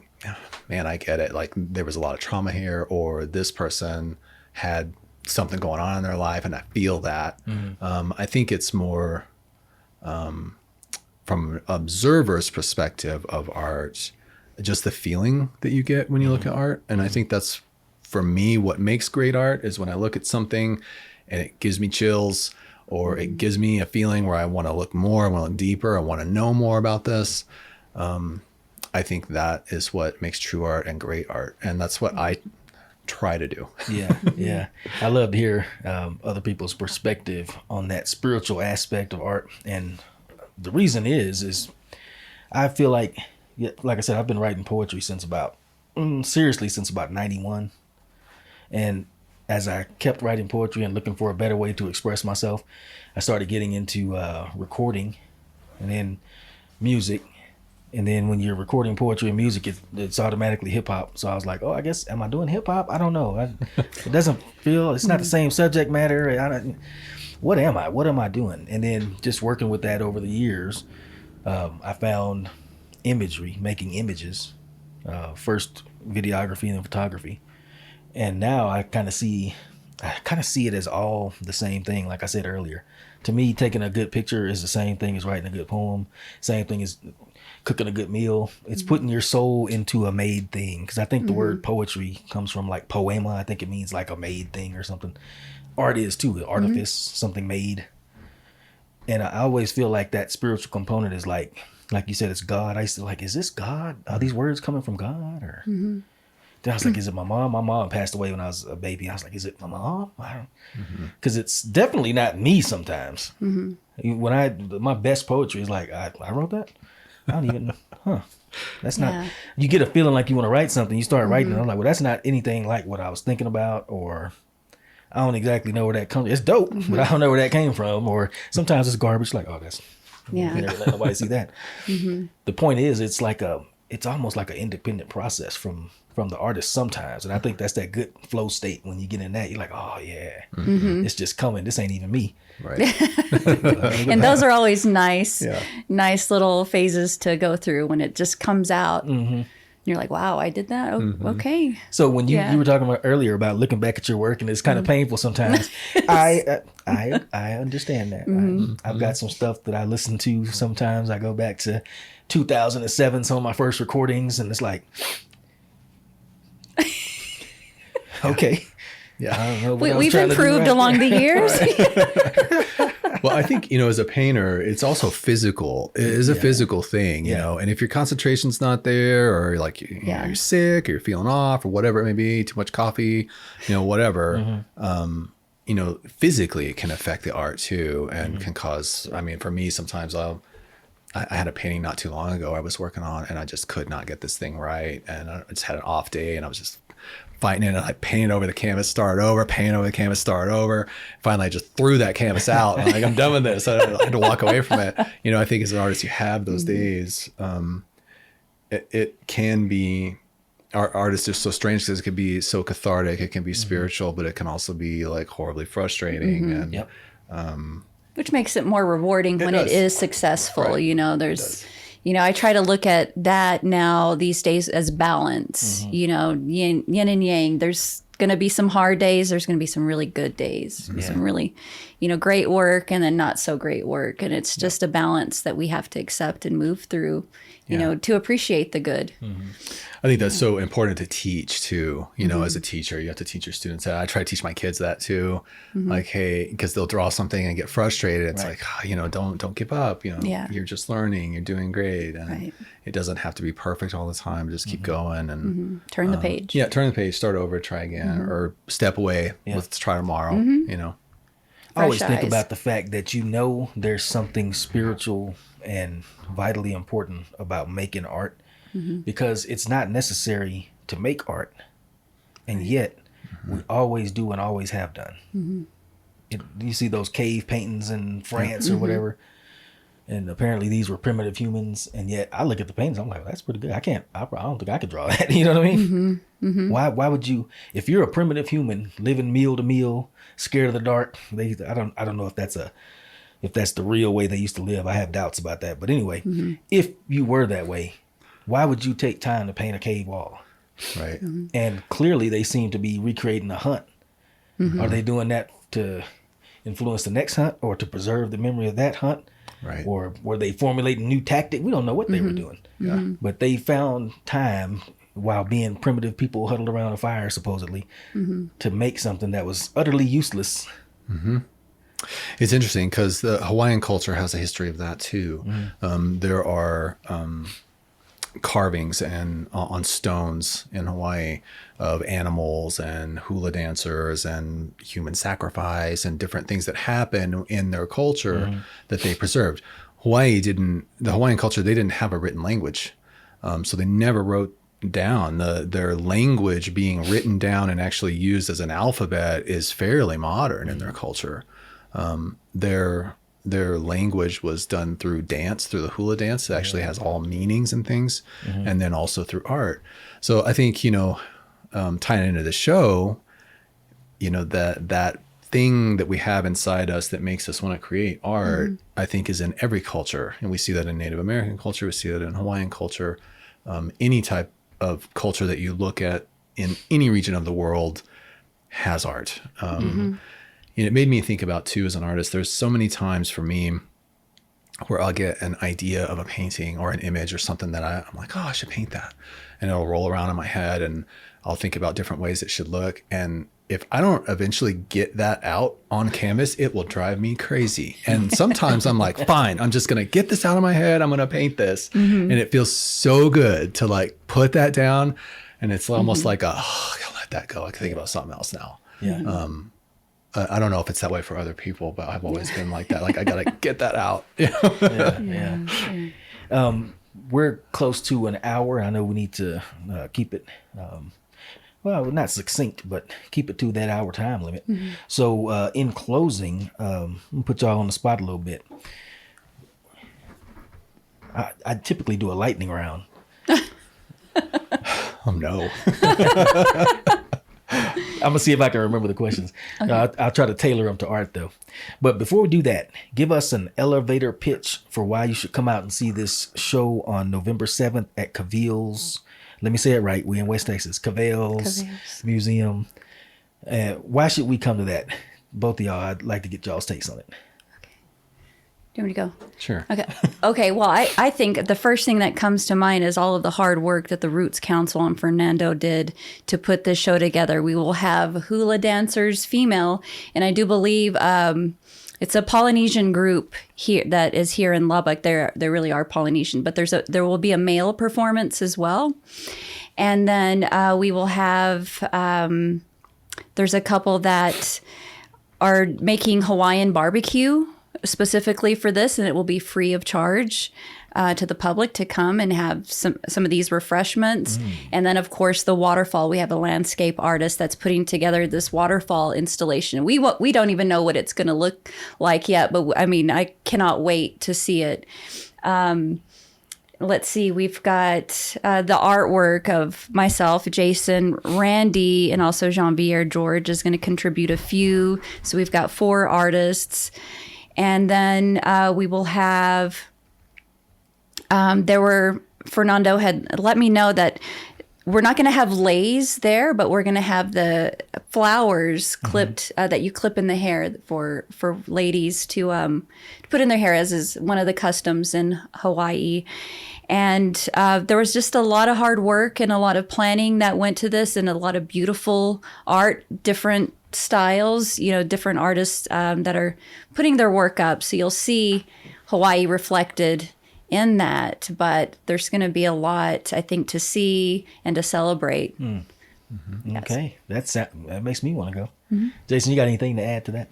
man, I get it. Like, there was a lot of trauma here, or this person had something going on in their life, and I feel that. I think it's more from an observer's perspective of art, just the feeling that you get when you look at art. And I think that's, for me, what makes great art is when I look at something and it gives me chills, or it gives me a feeling where I want to look more, I want to look deeper, I want to know more about this. I think that is what makes true art and great art. And that's what I try to do. Yeah. I love to hear other people's perspective on that spiritual aspect of art. And the reason is I feel like I said, I've been writing poetry since about 91. And as I kept writing poetry and looking for a better way to express myself, I started getting into recording, and then music. And then when you're recording poetry and music, it's automatically hip hop. So I was like, oh, I guess, am I doing hip hop? I don't know. It doesn't feel, it's not the same subject matter. What am I? What am I doing? And then just working with that over the years, I found imagery, making images, first videography and then photography. And now I kind of see it as all the same thing. Like I said earlier, to me, taking a good picture is the same thing as writing a good poem. Same thing as cooking a good meal. It's putting your soul into a made thing. Because I think the word poetry comes from like poema. I think it means like a made thing or something. Art is too, artifice, something made. And I always feel like that spiritual component is like you said, it's God. I used to like, is this God? Are these words coming from God? Or then I was like, is it my mom? My mom passed away when I was a baby. I was like, is it my mom? I don't, because it's definitely not me sometimes. When my best poetry is like, I wrote that. I don't even know. That's not, you get a feeling like you want to write something. You start writing. And I'm like, well, that's not anything like what I was thinking about, or I don't exactly know where that comes. It's dope, but I don't know where that came from. Or sometimes it's garbage. Like, oh, that's, never let nobody see that. The point is, it's almost like an independent process from the artist sometimes. And I think that's that good flow state. When you get in that, you're like, oh yeah, it's just coming. This ain't even me. Right. And those are always nice little phases to go through when it just comes out. You're like, wow, I did that. Oh, okay. So when you were talking about earlier about looking back at your work, and it's kind of painful sometimes. I understand that. I've got some stuff that I listen to sometimes. I go back to 2007, some of my first recordings, and it's like, okay. Yeah. I don't know what We've improved along the years. Well, I think, as a painter, it's also physical. It is a physical thing, you know, and if your concentration's not there, or like, you're sick, or you're feeling off, or whatever it may be, too much coffee, whatever, physically it can affect the art too, and can cause, for me, sometimes I had a painting not too long ago I was working on, and I just could not get this thing right. And I just had an off day, and I was just fighting it, and I painted over the canvas, start over, paint over the canvas, start over. Finally, I just threw that canvas out. I'm like, I'm done with this. I had to walk away from it. I think as an artist, you have those days. It can be, art is just so strange because it can be so cathartic. It can be spiritual, but it can also be like horribly frustrating. And which makes it more rewarding when it is successful. Right. There's, I try to look at that now these days as balance, yin and yang. There's going to be some hard days. There's going to be some really good days, some really, great work, and then not so great work. And it's just a balance that we have to accept and move through, to appreciate the good. I think that's so important to teach too. As a teacher, you have to teach your students that. I try to teach my kids that too. Like, hey, because they'll draw something and get frustrated. It's like, don't give up. You're just learning. You're doing great, and it doesn't have to be perfect all the time. Just keep going and turn the page. Yeah, turn the page. Start over. Try again, or step away. Let's try tomorrow. I always think about the fact that there's something spiritual and vitally important about making art, because it's not necessary to make art, and yet we always do and always have done. You see those cave paintings in France or whatever, and apparently these were primitive humans, and yet I look at the paintings, I'm like, that's pretty good. I don't think I could draw that. You know what I mean? Why would you, if you're a primitive human living meal to meal, scared of the dark, I don't know if that's the real way they used to live. I have doubts about that. But anyway, if you were that way, why would you take time to paint a cave wall? Right. And clearly they seem to be recreating a hunt. Are they doing that to influence the next hunt, or to preserve the memory of that hunt? Right. Or were they formulating new tactic? We don't know what they were doing. But they found time, while being primitive people huddled around a fire, supposedly, to make something that was utterly useless. It's interesting because the Hawaiian culture has a history of that too. There are carvings on stones in Hawaii of animals and hula dancers and human sacrifice and different things that happen in their culture that they preserved. The Hawaiian culture, they didn't have a written language. So they never wrote down. Their language being written down and actually used as an alphabet is fairly modern in their culture. Their language was done through dance, through the hula dance. It actually has all meanings and things, and then also through art. So I think, tying into the show, that thing that we have inside us that makes us want to create art, I think is in every culture. And we see that in Native American culture. We see that in Hawaiian culture. Any type of culture that you look at in any region of the world has art. And it made me think about too, as an artist, there's so many times for me where I'll get an idea of a painting or an image or something that I'm like, oh, I should paint that. And it'll roll around in my head, and I'll think about different ways it should look. And if I don't eventually get that out on canvas, it will drive me crazy. And sometimes I'm like, fine, I'm just going to get this out of my head. I'm going to paint this. And it feels so good to like put that down. And it's almost like I gotta let that go. I can think about something else now. Yeah. I don't know if it's that way for other people, but I've always been like that. Like I got to get that out. We're close to an hour. I know we need to keep it, well, not succinct, but keep it to that hour time limit. So in closing, I'm gonna put y'all on the spot a little bit. I typically do a lightning round. Oh, no. I'm gonna see if I can remember the questions. Okay. I'll try to tailor them to Art though. But before we do that, give us an elevator pitch for why you should come out and see this show on November 7th at Caviel's. Let me say it right. We in West Texas. Caviel's Museum. Why should we come to that? Both of y'all, I'd like to get y'all's takes on it. Do you want me to go? Sure. Okay. Well, I think the first thing that comes to mind is all of the hard work that the Roots Council and Fernando did to put this show together. We will have hula dancers, female, and I do believe it's a Polynesian group here that is here in Lubbock. They really are Polynesian, but there will be a male performance as well, and then we will have there's a couple that are making Hawaiian barbecue specifically for this, and it will be free of charge to the public to come and have some of these refreshments. And then, of course, the waterfall. We have a landscape artist that's putting together this waterfall installation. We don't even know what it's going to look like yet, but I mean, I cannot wait to see it. Let's see, we've got the artwork of myself, Jason, Randy, and also Xaunviayer. George is going to contribute a few. So we've got 4 artists. And then we will have, Fernando had let me know that we're not going to have leis there, but we're going to have the flowers clipped that you clip in the hair for ladies to put in their hair, as is one of the customs in Hawaii. And there was just a lot of hard work and a lot of planning that went to this, and a lot of beautiful art, different styles, different artists that are putting their work up. So you'll see Hawaii reflected in that, but there's going to be a lot, I think, to see and to celebrate. Yes. Okay. That makes me want to go. Jason, you got anything to add to that?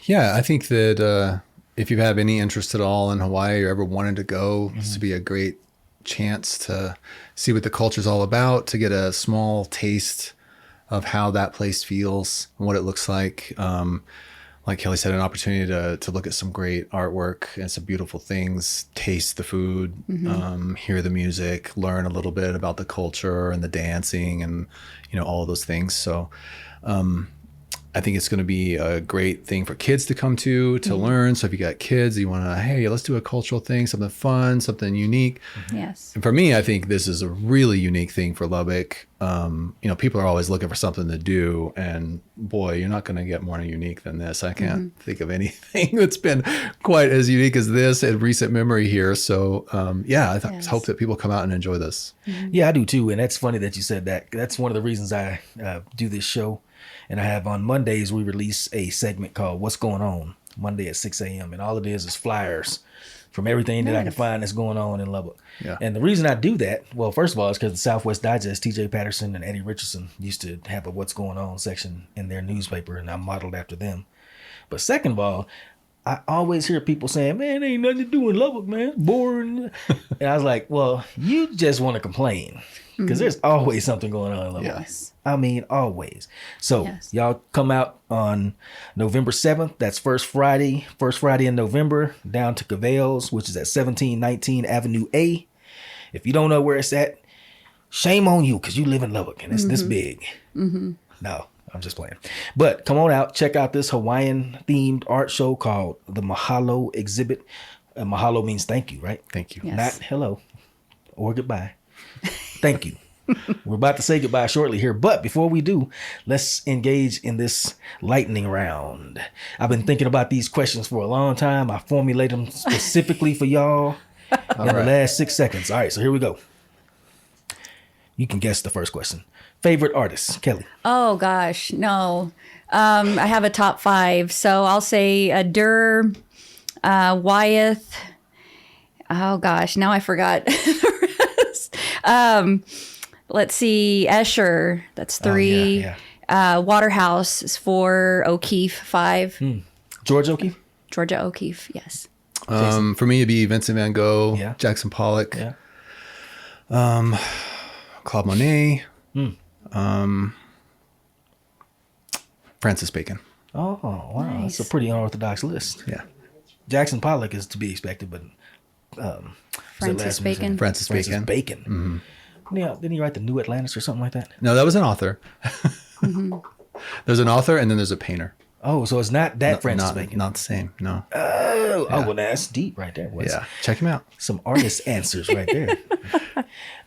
Yeah, I think that if you have any interest at all in Hawaii or ever wanted to go, this would be a great chance to see what the culture's all about, to get a small taste of how that place feels and what it looks like. Like Kelly said, an opportunity to look at some great artwork and some beautiful things, taste the food, hear the music, learn a little bit about the culture and the dancing and, all of those things. So I think it's going to be a great thing for kids to come to learn. So if you got kids, you want to, hey, let's do a cultural thing, something fun, something unique. Yes. And for me, I think this is a really unique thing for Lubbock. People are always looking for something to do, and boy, you're not going to get more unique than this. I can't think of anything that's been quite as unique as this in recent memory here. So I hope that people come out and enjoy this. Yeah, I do too. And that's funny that you said that. That's one of the reasons I do this show. And I have on Mondays, we release a segment called What's Going On, Monday at 6 a.m. And all it is flyers from everything that I can find that's going on in Lubbock. Yeah. And the reason I do that, well, first of all, is because the Southwest Digest, TJ Patterson and Eddie Richardson used to have a What's Going On section in their newspaper, and I modeled after them. But second of all, I always hear people saying, man, ain't nothing to do in Lubbock, man. Boring. And I was like, well, you just want to complain, because there's always something going on in Lubbock. Yes. I mean, always. So y'all come out on November 7th. That's first Friday in November, down to Caviel's, which is at 1719 Avenue A. If you don't know where it's at, shame on you, because you live in Lubbock and it's this big. No, I'm just playing. But come on out, check out this Hawaiian themed art show called the Mahalo Exhibit. Mahalo means thank you, right? Thank you. Yes. Not hello or goodbye. Thank you. We're about to say goodbye shortly here, but before we do, let's engage in this lightning round. I've been thinking about these questions for a long time. I formulated them specifically for y'all in the last 6 seconds. All right, so here we go. You can guess the first question. Favorite artist, Kelly? Oh gosh, no. I have a top 5, so I'll say Durr, Wyeth. Oh gosh, now I forgot the rest. Let's see, Escher. That's 3. Oh, yeah. Waterhouse is 4. O'Keeffe 5. George O'Keeffe? Georgia O'Keeffe, yes. For me, it'd be Vincent van Gogh, Yeah. Jackson Pollock, Yeah. Claude Monet, Francis Bacon. Oh, wow. Nice. That's a pretty unorthodox list. Yeah. Jackson Pollock is to be expected, but Francis Bacon. Francis Bacon. Bacon. Yeah, didn't he write the New Atlantis or something like that? No, that was an author. There's an author and then there's a painter. Oh, so it's not that Francis not, Bacon. Not the same. No. Oh, well, that's deep right there. Wes. Yeah. Check him out. Some artist answers right there.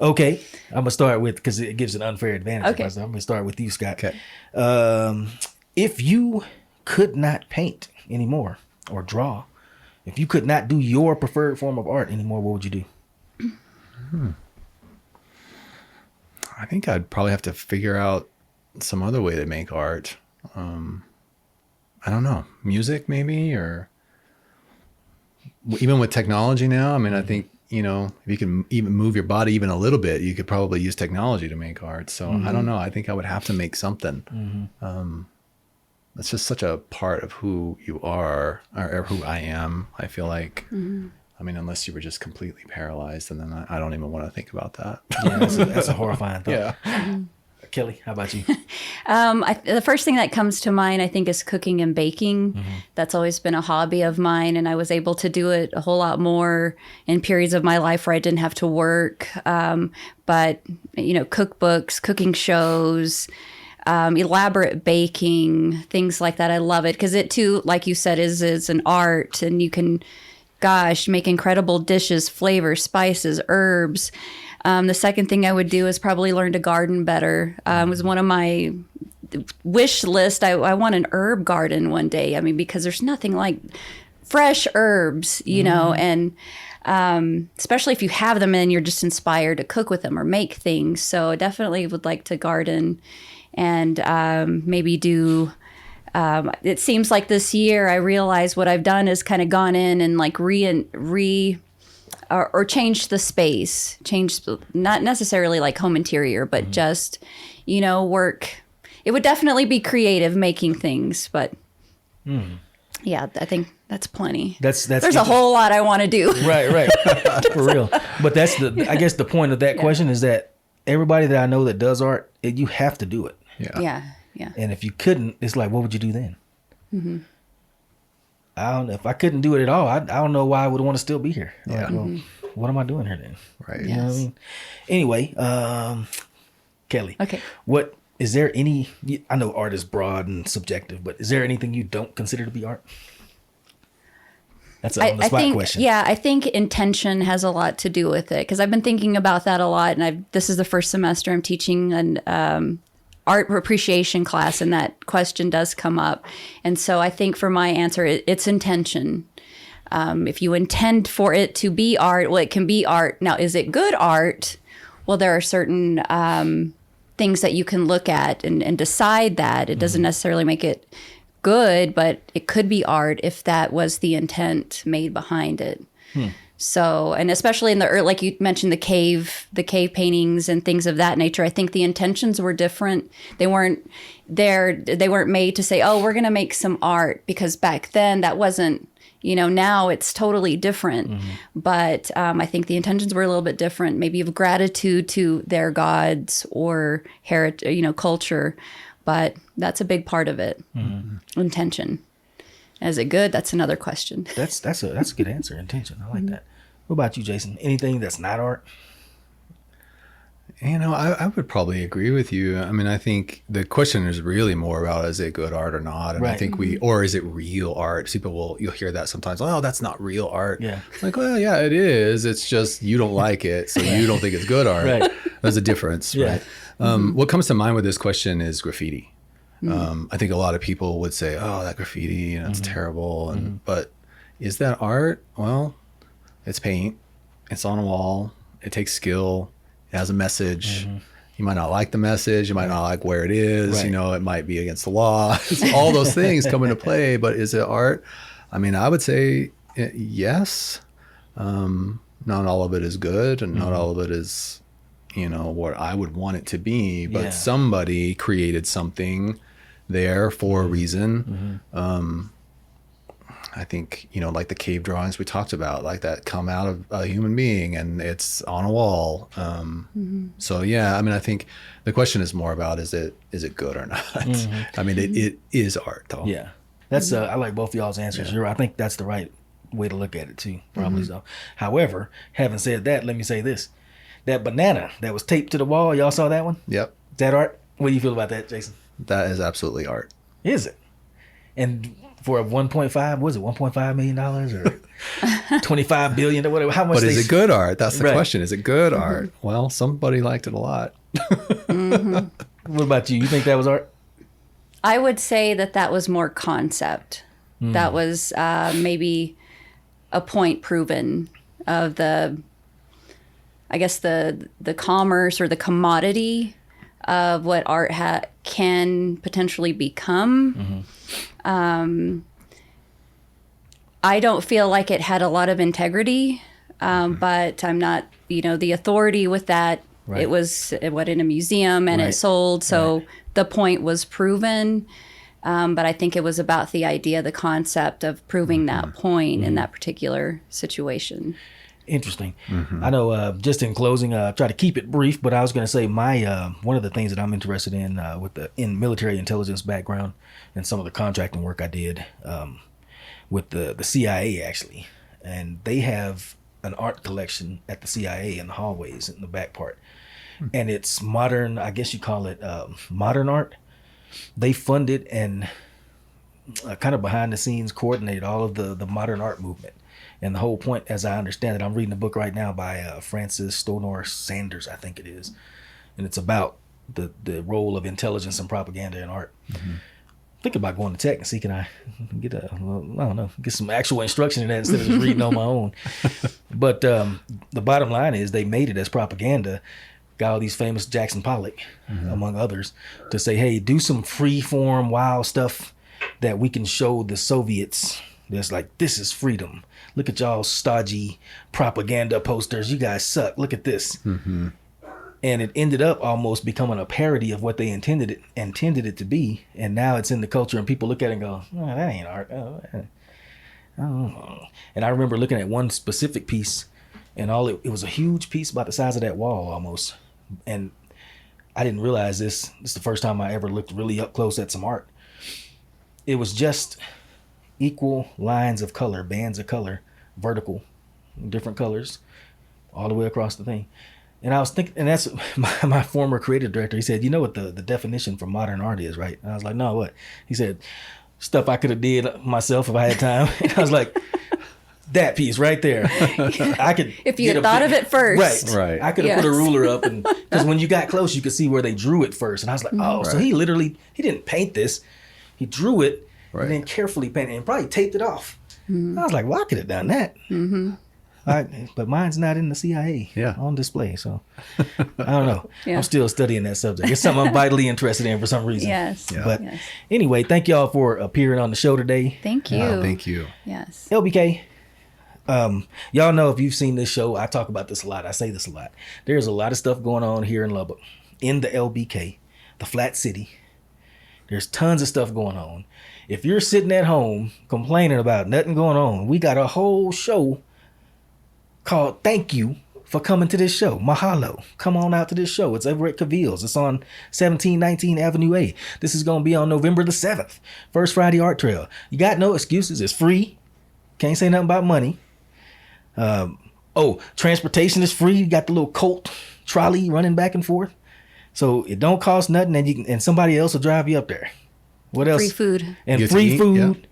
Okay, I'm gonna start with, because it gives an unfair advantage. Okay. I'm gonna start with you, Scott. Okay. If you could not paint anymore or draw, if you could not do your preferred form of art anymore, what would you do? I think I'd probably have to figure out some other way to make art. I don't know, music maybe, or even with technology now. I mean, I think, if you can even move your body even a little bit, you could probably use technology to make art. So I don't know. I think I would have to make something. It's just such a part of who you are, or who I am. I feel like, I mean, unless you were just completely paralyzed, and then I don't even want to think about that. Yeah, that's a horrifying thought. Yeah. Kelly, how about you? The first thing that comes to mind, I think, is cooking and baking. That's always been a hobby of mine, and I was able to do it a whole lot more in periods of my life where I didn't have to work. But, cookbooks, cooking shows, elaborate baking, things like that. I love it because it, too, like you said, is an art, and you can, make incredible dishes, flavors, spices, herbs. The second thing I would do is probably learn to garden better. It was one of my wish list. I want an herb garden one day. I mean, because there's nothing like fresh herbs, and especially if you have them and you're just inspired to cook with them or make things. So I definitely would like to garden and maybe do. It seems like this year I realize what I've done is kind of gone in and like or change the space, not necessarily like home interior, but just, work. It would definitely be creative making things, but yeah, I think that's plenty. There's a whole lot I want to do. Right. For real. But I guess the point of that question is that everybody that I know that does art, you have to do it. Yeah. Yeah. And if you couldn't, it's like, what would you do then? I don't know. If I couldn't do it at all, I don't know why I would want to still be here. Yeah. Like, well, what am I doing here then? Right. You know what I mean? Anyway, Kelly. Okay. What is there any? I know art is broad and subjective, but is there anything you don't consider to be art? That's an on the spot question. Yeah, I think intention has a lot to do with it because I've been thinking about that a lot, and this is the first semester I'm teaching an art appreciation class, and that question does come up. And so I think for my answer, it's intention. If you intend for it to be art, well, it can be art. Now, is it good art? Well, there are certain things that you can look at and decide that. It doesn't necessarily make it good, but it could be art if that was the intent made behind it. So, and especially in the like you mentioned, the cave paintings and things of that nature, I think the intentions were different. They weren't made to say, oh, we're going to make some art, because back then that wasn't, now it's totally different. But I think the intentions were a little bit different, maybe of gratitude to their gods or heritage, culture. But that's a big part of it. Intention. Is it good? That's another question. That's a good answer. Intention. I like that. What about you, Jason? Anything that's not art? I would probably agree with you. I mean, I think the question is really more about, is it good art or not? And Right. I think or is it real art? You'll hear that sometimes. Oh, that's not real art. Yeah. Like, well, yeah, it is. It's just you don't like it, so you don't think it's good art. Right. There's a difference, Yeah. right? What comes to mind with this question is graffiti. I think a lot of people would say, oh, that graffiti, it's terrible. But is that art? Well, it's paint. It's on a wall. It takes skill. It has a message. You might not like the message. You might not like where it is. Right. You know, it might be against the law. All those things come into play. But is it art? I mean, I would say yes. Not all of it is good, and not all of it is, you know, what I would want it to be. But somebody created something there for a reason. I think, you know, like the cave drawings we talked about, like that come out of a human being, and it's on a wall. So yeah, I mean, I think the question is more about is it good or not? I mean, it is art, though. Yeah, that's I like both of y'all's answers. I think that's the right way to look at it too. Probably so. However, having said that, let me say this: that banana that was taped to the wall, y'all saw that one? Yep, Is that art? What do you feel about that, Jason? that is absolutely art. Is it? And for a 1.5, was it $1.5 million or 25 billion or whatever? How much? But is it good art? That's the Right. question. Is it good art? Well, somebody liked it a lot. What about you? You think that was art? I would say that was more concept. That was maybe a point proven of the commerce or the commodity of what art can potentially become. I don't feel like it had a lot of integrity, but I'm not, the authority with that. Right. It was in a museum and Right. it sold, so Right. the point was proven. But I think it was about the idea, the concept of proving that point in that particular situation. Interesting. I know. Just in closing, try to keep it brief, but I was going to say my one of the things that I'm interested in in military intelligence background and some of the contracting work I did with the CIA actually, and they have an art collection at the CIA in the hallways in the back part, and it's modern. I guess you call it modern art. They funded and kind of behind the scenes coordinated all of the modern art movement. And the whole point, as I understand it, I'm reading a book right now by Francis Stonor Sanders, I think it is. And it's about the role of intelligence and propaganda in art. Think about going to tech and see, can I get get some actual instruction in that instead of just reading on my own. But the bottom line is they made it as propaganda. Got all these famous Jackson Pollock, among others, to say, hey, do some free form, wild stuff that we can show the Soviets. That's like, this is freedom. Look at y'all stodgy propaganda posters. You guys suck. Look at this. And it ended up almost becoming a parody of what they intended it to be. And now it's in the culture, and people look at it and go, oh, that ain't art. Oh. And I remember looking at one specific piece, and it was a huge piece about the size of that wall almost. And I didn't realize this. This is the first time I ever looked really up close at some art. It was just equal lines of color, bands of color, vertical, different colors, all the way across the thing. And I was thinking, and that's my former creative director. He said, you know what the definition for modern art is, right? And I was like, no, what? He said, stuff I could have did myself if I had time. And I was like, that piece right there. I could If you had thought of it first. Right. I could have put a ruler up, and because when you got close, you could see where they drew it first. And I was like, oh, so he didn't paint this. He drew it and then carefully painted it and probably taped it off. I was like, well, I could have done that. But mine's not in the CIA on display. So I don't know. I'm still studying that subject. It's something I'm vitally interested in for some reason. Yes. Yeah. But anyway, thank y'all for appearing on the show today. Thank you. Thank you. Yes. LBK, y'all know if you've seen this show, I talk about this a lot. I say this a lot. There's a lot of stuff going on here in Lubbock, in the LBK, the Flat City. There's tons of stuff going on. If you're sitting at home complaining about nothing going on, we got a whole show called Thank You for Coming to This Show. Mahalo. Come on out to this show. It's over at Caviel's. It's on 1719 Avenue A. This is going to be on November the 7th. First Friday Art Trail. You got no excuses. It's free. Can't say nothing about money. Transportation is free. You got the little Colt trolley running back and forth. So it don't cost nothing, and somebody else will drive you up there. What else? Free food. And Get to free eat, food.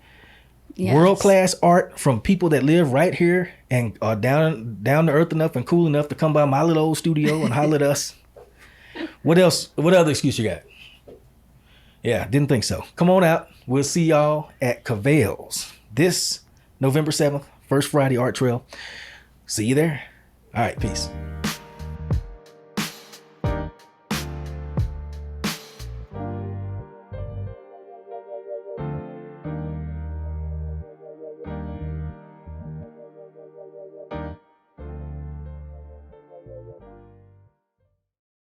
Yes. World-class art from people that live right here and are down to earth enough and cool enough to come by my little old studio and holler at us. What else? What other excuse you got? Yeah, didn't think so. Come on out. We'll see y'all at Caviel's this November 7th, First Friday Art Trail. See you there. All right, peace.